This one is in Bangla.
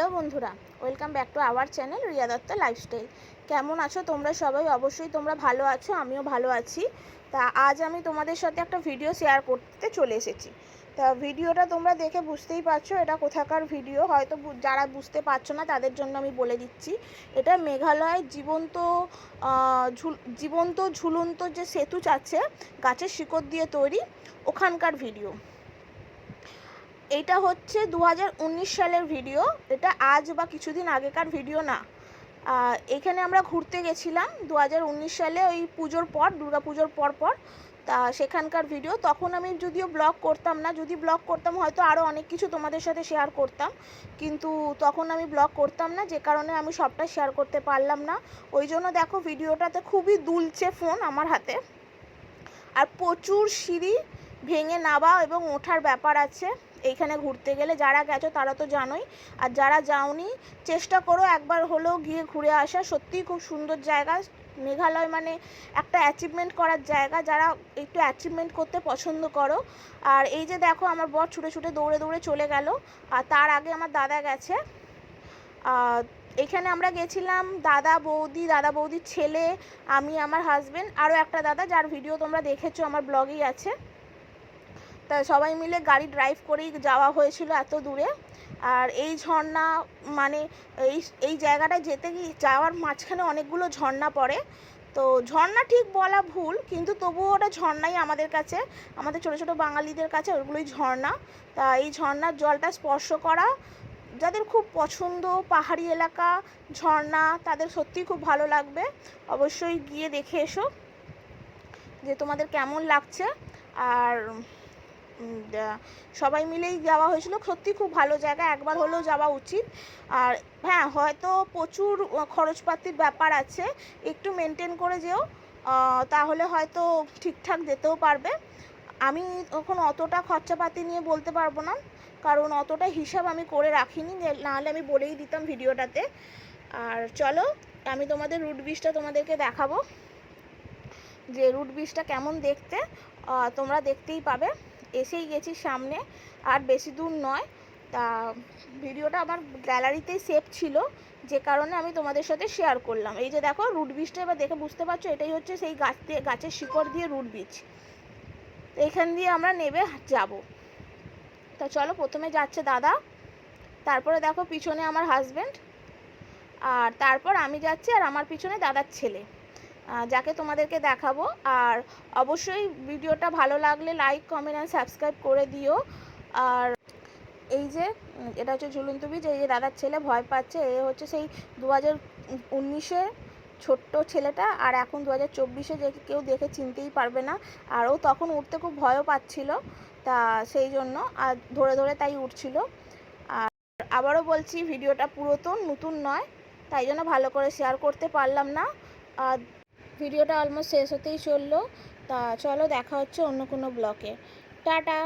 হ্যালো বন্ধুরা, welcome back to our channel Riya Dutta lifestyle. কেমন আছো তোমরা সবাই? অবশ্যই তোমরা ভালো আছো, আমিও ভালো আছি। তা আজ আমি তোমাদের সাথে একটা ভিডিও শেয়ার করতে চলে এসেছি। তা ভিডিওটা তোমরা দেখে বুঝতেই পারছো এটা কোথাকার ভিডিও। হয়তো যারা বুঝতে পারছো না তাদের জন্য আমি বলে দিচ্ছি। এটা মেঘালয়ের জীবন্ত ঝুলন্ত যে সেতু আছে গাছের শিকড় দিয়ে তৈরি, ওখানকার ভিডিও। এইটা হচ্ছে 2019 সালের ভিডিও। এটা আজ বা কিছুদিন আগেকার ভিডিও না। এখানে আমরা ঘুরতে গেছিলাম 2019 সালে, ওই পুজোর পর, দুর্গা পুজোর পর। তা সেখানকার ভিডিও। তখন আমি যদিও ব্লগ করতাম না, যদি ব্লগ করতাম হয়তো আরও অনেক কিছু তোমাদের সাথে শেয়ার করতাম, কিন্তু তখন আমি ব্লগ করতাম না, যে কারণে আমি সবটা শেয়ার করতে পারলাম না। ওই জন্য দেখো ভিডিওটাতে খুবই দুলছে ফোন আমার হাতে। আর প্রচুর সিঁড়ি ভেঙে নামা এবং ওঠার ব্যাপার আছে এইখানে ঘুরতে গেলে। যারা গেছো তারা তো জানোই, আর যারা যাওনি চেষ্টা করো একবার হলেও গিয়ে ঘুরে আসা। সত্যিই খুব সুন্দর জায়গা। মেঘালয় মানে একটা অ্যাচিভমেন্ট করার জায়গা, যারা একটু অ্যাচিভমেন্ট করতে পছন্দ করো। আর এই যে দেখো আমার বর ছুটে ছুটে দৌড়ে দৌড়ে চলে গেল, আর তার আগে আমার দাদা গেছে। এখানে আমরা গেছিলাম দাদা বৌদির ছেলে, আমি, আমার হাজব্যান্ড, আরও একটা দাদা যার ভিডিও তোমরা দেখেছো আমার ব্লগেই আছে। তা সবাই মিলে গাড়ি ড্রাইভ করেই যাওয়া হয়েছিল এত দূরে। আর এই ঝর্ণা মানে এই জায়গাটায় যাওয়ার মাঝখানে অনেকগুলো ঝর্ণা পড়ে। তো ঝর্ণা ঠিক বলা ভুল, কিন্তু তবুও ওটা ঝর্ণাই আমাদের কাছে, আমাদের ছোটো ছোটো বাঙালিদের কাছে ওগুলোই ঝর্ণা। তা এই ঝর্ণার জলটা স্পর্শ করা যাদের খুব পছন্দ, পাহাড়ি এলাকা, ঝর্ণা, তাদের সত্যিই খুব ভালো লাগবে। অবশ্যই গিয়ে দেখে এসো যে তোমাদের কেমন লাগছে। আর সবাই মিলেই যাওয়া হয়েছিল, সত্যি খুব ভালো জায়গা, একবার হলেও যাওয়া উচিত। আর হ্যাঁ, হয়তো প্রচুর খরচপাতির ব্যাপার আছে, একটু মেনটেন করে যেও, তাহলে হয়তো ঠিকঠাক যেতেও পারবে। আমি এখন অতটা খরচাপাতি নিয়ে বলতে পারবো না, কারণ অতটা হিসাব আমি করে রাখিনি, নাহলে আমি বলেই দিতাম ভিডিওটাতে। আর চলো আমি তোমাদের রুট ব্রিজটা তোমাদেরকে দেখাবো, যে রুট ব্রিজটা কেমন দেখতে তোমরা দেখতেই পাবে। এসেই গেছি সামনে, আর বেশি দূর নয়। তা ভিডিওটা আমার গ্যালারিতেই সেভ ছিল, যে কারণে আমি তোমাদের সাথে শেয়ার করলাম। এই যে দেখো রুট ব্রিজটা, এবার দেখে বুঝতে পারছো এটাই হচ্ছে সেই গাছের শিকড় দিয়ে রুট ব্রিজ। এইখান দিয়ে আমরা নেবে যাব। তা চলো, প্রথমে যাচ্ছে দাদা, তারপরে দেখো পিছনে আমার হাজব্যান্ড, আর তারপর আমি যাচ্ছি, আর আমার পিছনে দাদার ছেলে, যাকে তোমাদেরকে দেখাবো। আর অবশ্যই ভিডিওটা ভালো লাগলে লাইক, কমেন্ট অ্যান্ড সাবস্ক্রাইব করে দিও। আর এই যে এটা হচ্ছে ঝুলন্ত ব্রিজ। এই যে দাদার ছেলে ভয় পাচ্ছে, এ হচ্ছে সেই 2019-এ ছোট্ট ছেলেটা, আর এখন 2024-এ যে কেউ দেখে চিনতেই পারবে না। আর ও তখন উঠতে খুব ভয়ও পাচ্ছিল, তা সেই জন্য আর ধরে ধরে তাই উঠছিল। আর আবারও বলছি ভিডিওটা পুরাতন, নতুন নয়, তাই জন্য ভালো করে শেয়ার করতে পারলাম না। আর ভিডিওটা অলমোস্ট শেষ হতেই চললো। তা চলো দেখা হচ্ছে অন্য কোনো ব্লগে। টাটা।